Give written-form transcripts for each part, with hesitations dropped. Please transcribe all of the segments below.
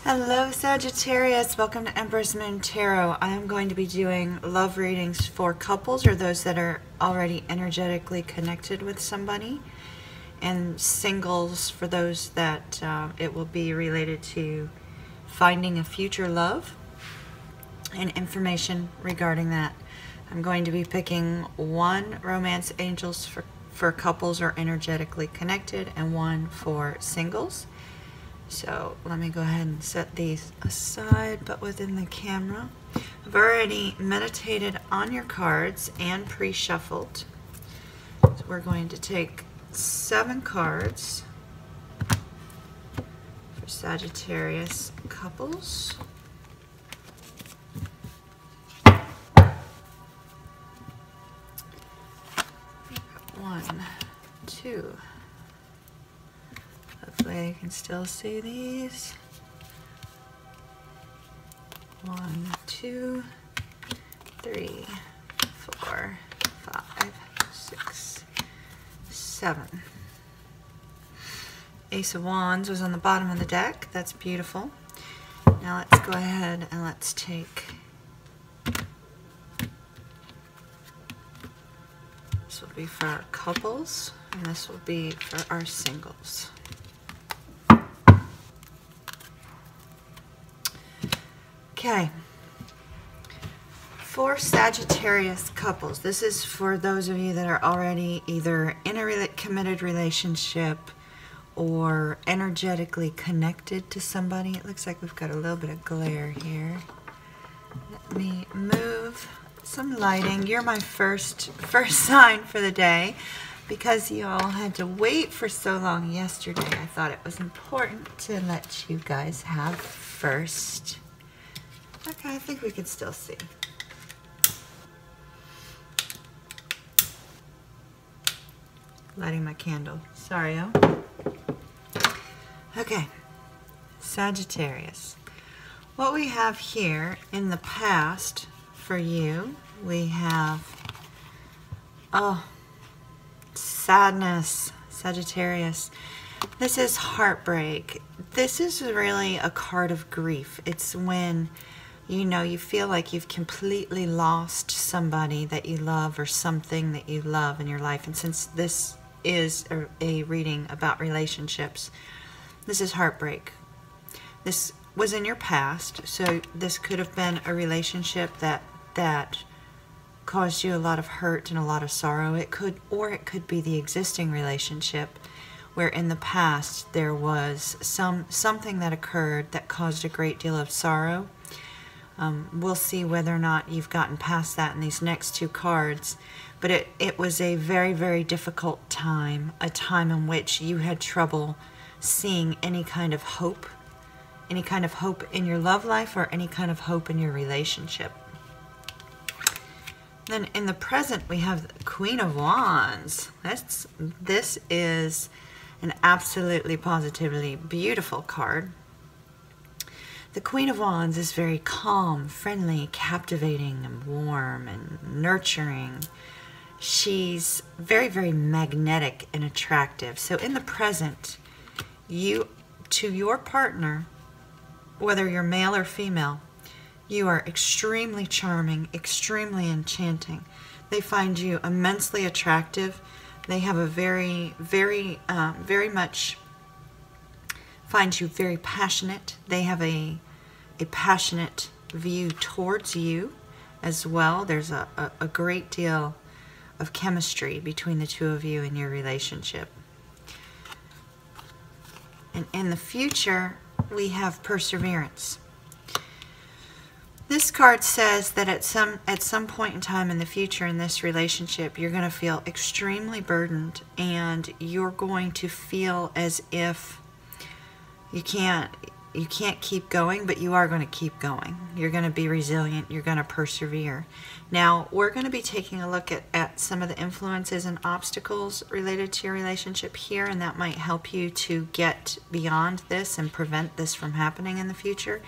Hello Sagittarius, welcome to Empress Moon Tarot. I am going to be doing love readings for couples or those that are already energetically connected with somebody, and singles for those that it will be related to finding a future love and information regarding that. I'm going to be picking one romance angels for couples or energetically connected and one for singles. So let me go ahead and set these aside, but within the camera. I've already meditated on your cards and pre-shuffled. So we're going to take 7 cards for Sagittarius couples. One, two. Hopefully you can still see these. 1, 2, 3, 4, 5, 6, 7. Ace of Wands was on the bottom of the deck. That's beautiful. Now let's go ahead and let's take this will be for our couples and this will be for our singles. Okay, for Sagittarius couples, this is for those of you that are already either in a committed relationship or energetically connected to somebody. It looks like we've got a little bit of glare here. Let me move some lighting. You're my first sign for the day. Because you all had to wait for so long yesterday, I thought it was important to let you guys have first. Okay, I think we can still see. Lighting my candle. Sorry, y'all. Okay, Sagittarius. What we have here in the past for you, we have, sadness, Sagittarius. This is heartbreak. This is really a card of grief. It's when you feel like you've completely lost somebody that you love or something that you love in your life. And since this is a reading about relationships, this is heartbreak. This was in your past, so this could have been a relationship that caused you a lot of hurt and a lot of sorrow. It could be the existing relationship where in the past there was something that occurred that caused a great deal of sorrow. We'll see whether or not you've gotten past that in these next 2 cards. But it was a very, very difficult time, a time in which you had trouble seeing any kind of hope in your love life or any kind of hope in your relationship. Then in the present, we have the Queen of Wands. This is an absolutely, positively beautiful card. The Queen of Wands is very calm, friendly, captivating, and warm, and nurturing. She's very, very magnetic and attractive. So in the present, to your partner, whether you're male or female, you are extremely charming, extremely enchanting. They find you immensely attractive. They have a very much find you very passionate. They have a passionate view towards you as well. There's a great deal of chemistry between the two of you in your relationship. And in the future, we have perseverance. This card says that at some point in time in the future in this relationship, you're going to feel extremely burdened and you're going to feel as if you can't keep going, but you are going to keep going. You're going to be resilient. You're going to persevere. Now, we're going to be taking a look at some of the influences and obstacles related to your relationship here, and that might help you to get beyond this and prevent this from happening in the future.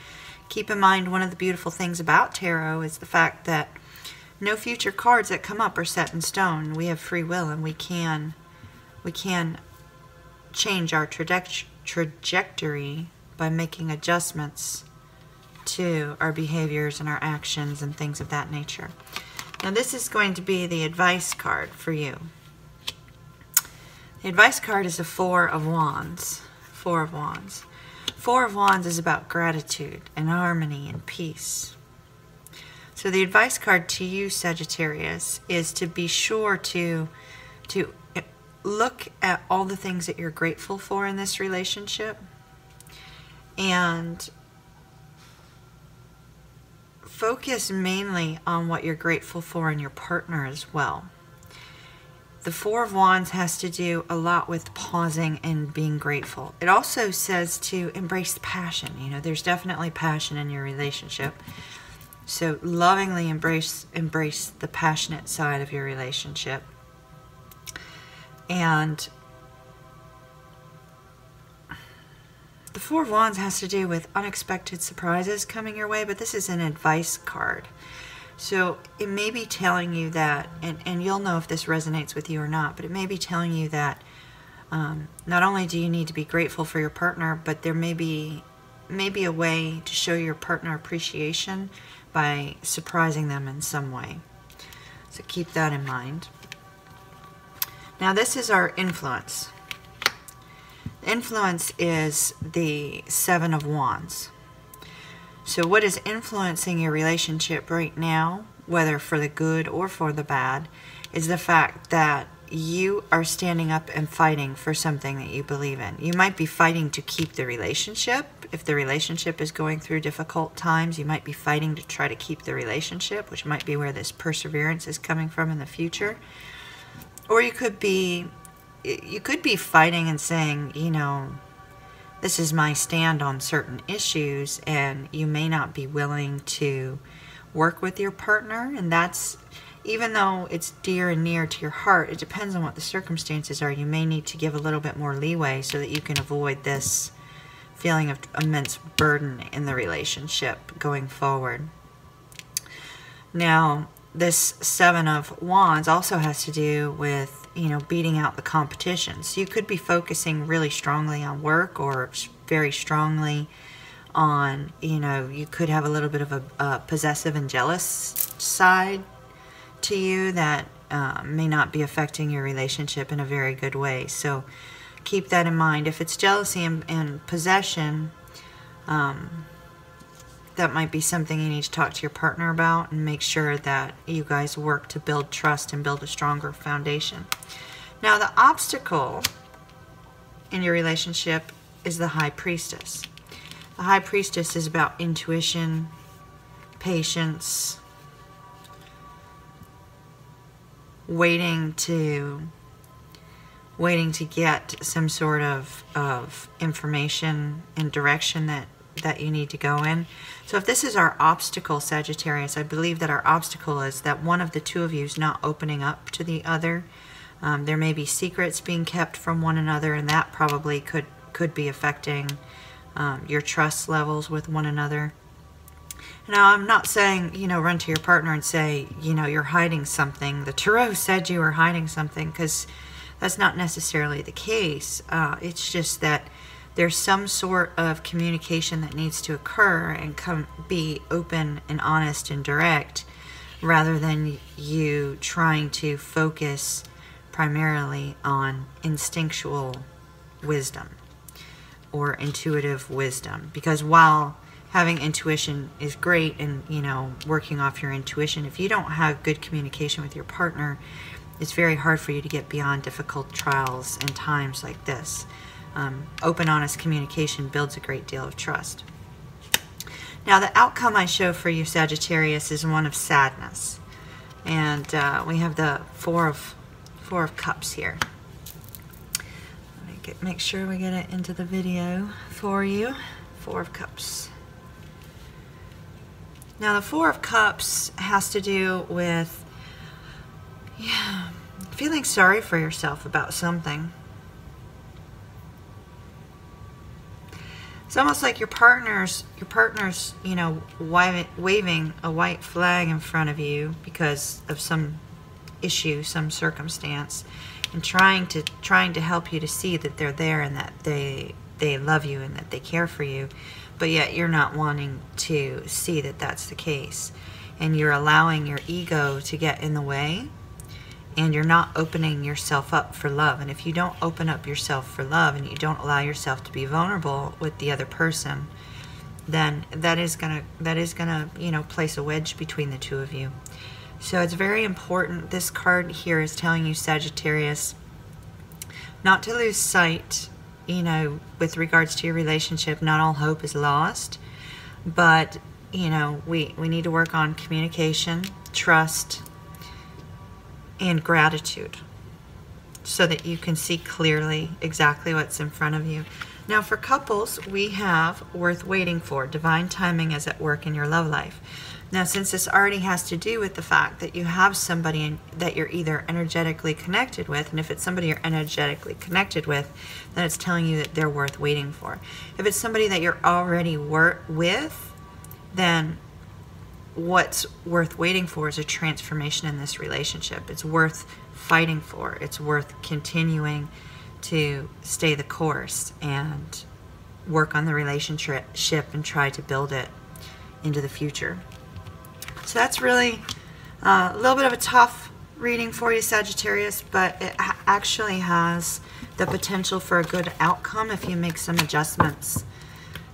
Keep in mind, one of the beautiful things about tarot is the fact that no future cards that come up are set in stone. We have free will, and we can change our trajectory by making adjustments to our behaviors and our actions and things of that nature. Now this is going to be the advice card for you. The advice card is the Four of Wands. Four of Wands. Four of Wands is about gratitude and harmony and peace. So the advice card to you, Sagittarius, is to be sure to look at all the things that you're grateful for in this relationship and focus mainly on what you're grateful for in your partner as well. The Four of Wands has to do a lot with pausing and being grateful. It also says to embrace the passion. You know, there's definitely passion in your relationship. So lovingly embrace the passionate side of your relationship. And the Four of Wands has to do with unexpected surprises coming your way, but this is an advice card. So it may be telling you that, and you'll know if this resonates with you or not, but it may be telling you that not only do you need to be grateful for your partner, but there may be a way to show your partner appreciation by surprising them in some way. So keep that in mind. Now this is our influence. The influence is the Seven of Wands. So what is influencing your relationship right now, whether for the good or for the bad, is the fact that you are standing up and fighting for something that you believe in. You might be fighting to keep the relationship. If the relationship is going through difficult times, you might be fighting to try to keep the relationship, which might be where this perseverance is coming from in the future. Or you could be fighting and saying, you know, this is my stand on certain issues, and you may not be willing to work with your partner, and that's, even though it's dear and near to your heart, it depends on what the circumstances are. You may need to give a little bit more leeway so that you can avoid this feeling of immense burden in the relationship going forward. Now, this Seven of Wands also has to do with, you know, beating out the competition. So you could be focusing really strongly on work, or very strongly on, you know, you could have a little bit of a possessive and jealous side to you that may not be affecting your relationship in a very good way. So keep that in mind. If it's jealousy and possession, that might be something you need to talk to your partner about and make sure that you guys work to build trust and build a stronger foundation. Now, the obstacle in your relationship is the High Priestess. The High Priestess is about intuition, patience, waiting to get some sort of information and direction that you need to go in. So if this is our obstacle, Sagittarius, I believe that our obstacle is that one of the two of you is not opening up to the other. There may be secrets being kept from one another, and that probably could be affecting your trust levels with one another. Now, I'm not saying, you know, run to your partner and say, you know, you're hiding something. The Tarot said you were hiding something, because that's not necessarily the case. It's just that there's some sort of communication that needs to occur and be open and honest and direct, rather than you trying to focus primarily on instinctual wisdom or intuitive wisdom. Because while having intuition is great and, you know, working off your intuition, if you don't have good communication with your partner, it's very hard for you to get beyond difficult trials and times like this. Open, honest communication builds a great deal of trust. Now, the outcome I show for you, Sagittarius, is one of sadness. And we have the Four of Cups here. Let me make sure we get it into the video for you. Four of Cups. Now, the Four of Cups has to do with, yeah, feeling sorry for yourself about something. It's almost like your partner's, you know, waving a white flag in front of you because of some issue, some circumstance, and trying to help you to see that they're there and that they they love you and that they care for you, but yet you're not wanting to see that that's the case. And you're allowing your ego to get in the way, and you're not opening yourself up for love. And if you don't open up yourself for love, and you don't allow yourself to be vulnerable with the other person, then that is gonna place a wedge between the two of you. So it's very important. This card here is telling you, Sagittarius, not to lose sight, with regards to your relationship. Not all hope is lost, but we need to work on communication, trust, and gratitude, so that you can see clearly exactly what's in front of you. Now for couples, we have worth waiting for. Divine timing is at work in your love life. Now, since this already has to do with the fact that you have somebody that you're either energetically connected with, and if it's somebody you're energetically connected with, then it's telling you that they're worth waiting for. If it's somebody that you're already with, then what's worth waiting for is a transformation in this relationship. It's worth fighting for. It's worth continuing to stay the course and work on the relationship and try to build it into the future. So that's really a little bit of a tough reading for you, Sagittarius, but it actually has the potential for a good outcome if you make some adjustments.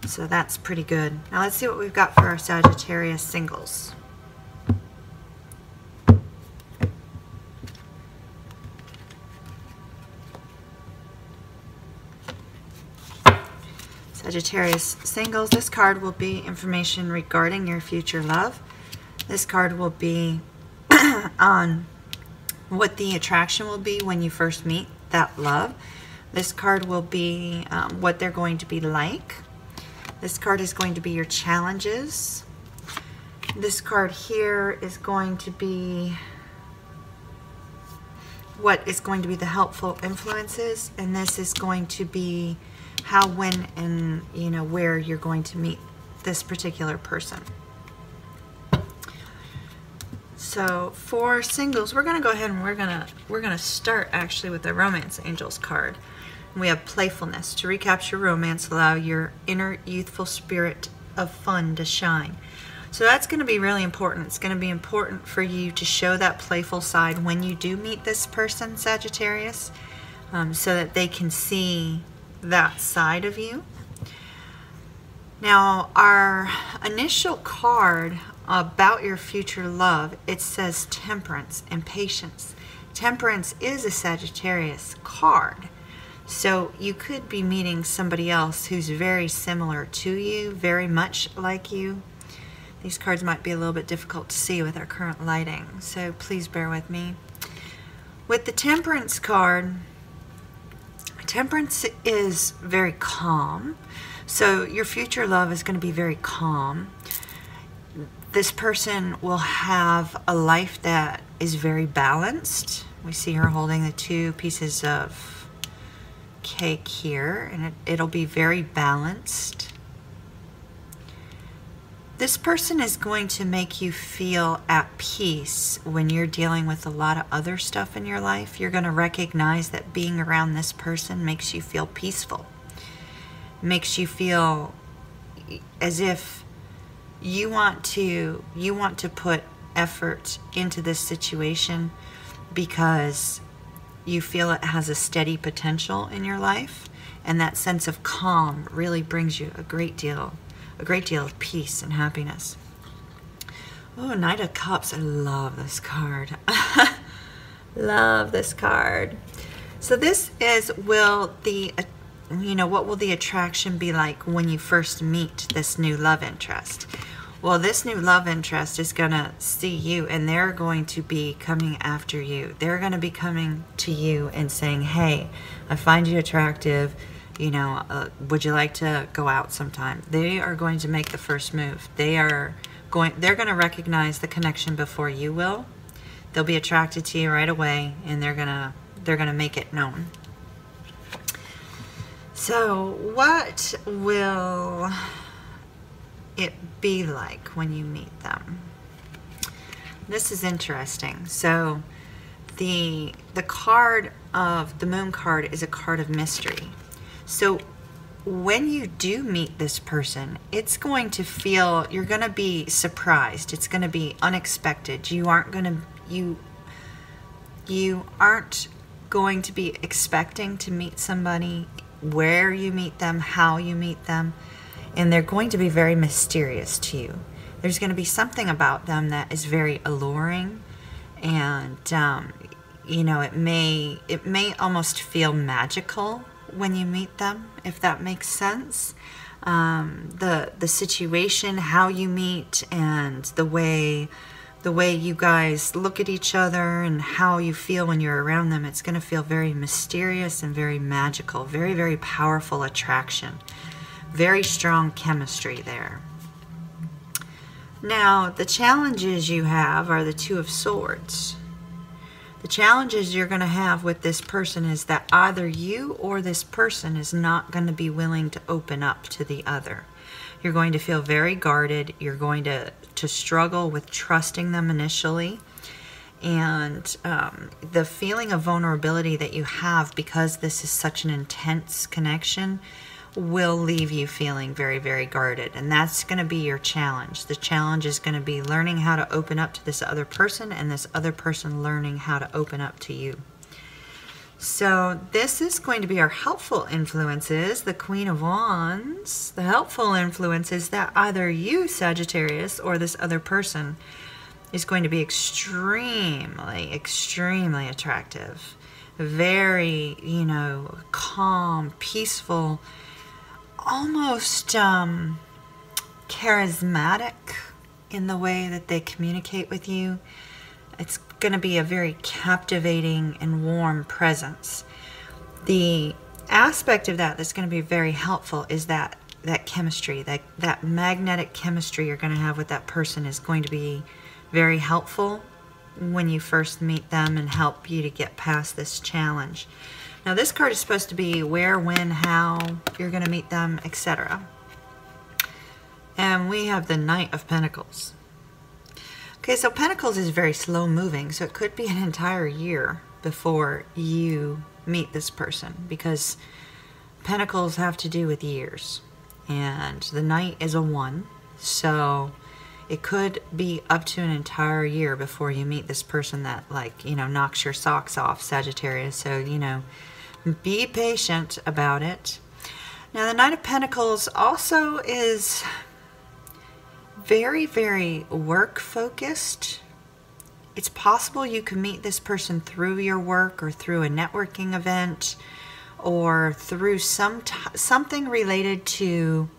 So that's pretty good. Now let's see what we've got for our Sagittarius singles. Sagittarius singles, this card will be information regarding your future love. This card will be on what the attraction will be when you first meet that love. This card will be what they're going to be like. This card is going to be your challenges. This card here is going to be what is going to be the helpful influences. And this is going to be how, when, and where you're going to meet this particular person. So for singles, we're going to go ahead and we're going to start actually with the Romance Angels card. We have playfulness. To recapture romance, allow your inner youthful spirit of fun to shine. So that's going to be really important. It's going to be important for you to show that playful side when you do meet this person, Sagittarius, so that they can see that side of you. Now, our initial card about your future love, it says temperance and patience. Temperance is a Sagittarius card. So you could be meeting somebody else who's very similar to you, very much like you. These cards might be a little bit difficult to see with our current lighting, so please bear with me. With the Temperance card, Temperance is very calm. So your future love is going to be very calm. This person will have a life that is very balanced. We see her holding the 2 pieces of cake here, and it'll be very balanced. This person is going to make you feel at peace when you're dealing with a lot of other stuff in your life. You're going to recognize that being around this person makes you feel peaceful. Makes you feel as if you want to put effort into this situation because you feel it has a steady potential in your life, and that sense of calm really brings you a great deal of peace and happiness. Oh, Knight of Cups. I love this card. Love this card. So this is, what will the attraction be like when you first meet this new love interest? Well, this new love interest is going to see you, and they're going to be coming after you. They're going to be coming to you and saying, hey, I find you attractive. Would you like to go out sometime? They are going to make the first move. They're going to recognize the connection before you will. They'll be attracted to you right away, and they're gonna make it known. So what will it be like when you meet them? This is interesting. So the card of the Moon card is a card of mystery. So when you do meet this person, it's going to feel, you're going to be surprised. It's going to be unexpected. You aren't going to be expecting to meet somebody, where you meet them, how you meet them, and they're going to be very mysterious to you. There's going to be something about them that is very alluring, and you know, it may almost feel magical when you meet them, if that makes sense. The situation, how you meet, and the way you guys look at each other and how you feel when you're around them, it's going to feel very mysterious and very magical. Very, very powerful attraction. Very strong chemistry there. Now, the challenges you have are the Two of Swords. The challenges you're going to have with this person is that either you or this person is not going to be willing to open up to the other. You're going to feel very guarded. You're going to struggle with trusting them initially. And the feeling of vulnerability that you have, because this is such an intense connection, will leave you feeling very, very guarded. And that's going to be your challenge. The challenge is going to be learning how to open up to this other person, and this other person learning how to open up to you. So this is going to be our helpful influences, the Queen of Wands. The helpful influences that either you, Sagittarius, or this other person is going to be extremely, extremely attractive. Very, you know, calm, peaceful, almost charismatic in the way that they communicate with you. It's going to be a very captivating and warm presence. The aspect of that that's going to be very helpful is that chemistry, that magnetic chemistry you're going to have with that person is going to be very helpful when you first meet them and help you to get past this challenge. Now, this card is supposed to be where, when, how you're going to meet them, etc. And we have the Knight of Pentacles. Okay, so Pentacles is very slow moving, so it could be an entire year before you meet this person, because Pentacles have to do with years. And the Knight is a 1, so it could be up to an entire year before you meet this person that, like, you know, knocks your socks off, Sagittarius. So, you know, be patient about it. Now, the Knight of Pentacles also is very, very work focused. It's possible you can meet this person through your work or through a networking event or through something related to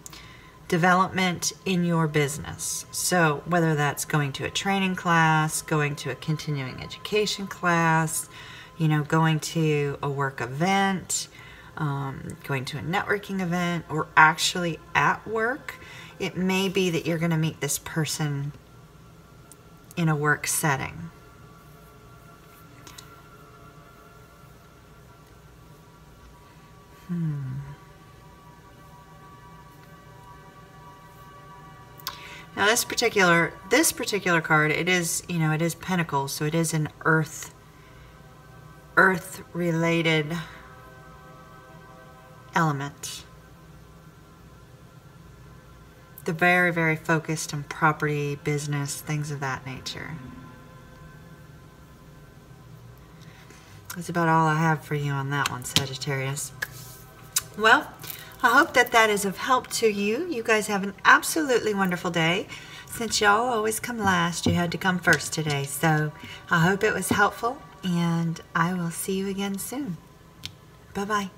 development in your business. So whether that's going to a training class, going to a continuing education class, you know, going to a work event, going to a networking event, or actually at work, it may be that you're going to meet this person in a work setting. Now this particular card, it is, you know, it is Pentacles, so it is an earth related element. They're very, very focused on property, business, things of that nature. That's about all I have for you on that one, Sagittarius. Well, I hope that that is of help to you. You guys have an absolutely wonderful day. Since y'all always come last, you had to come first today. So I hope it was helpful, and I will see you again soon. Bye-bye.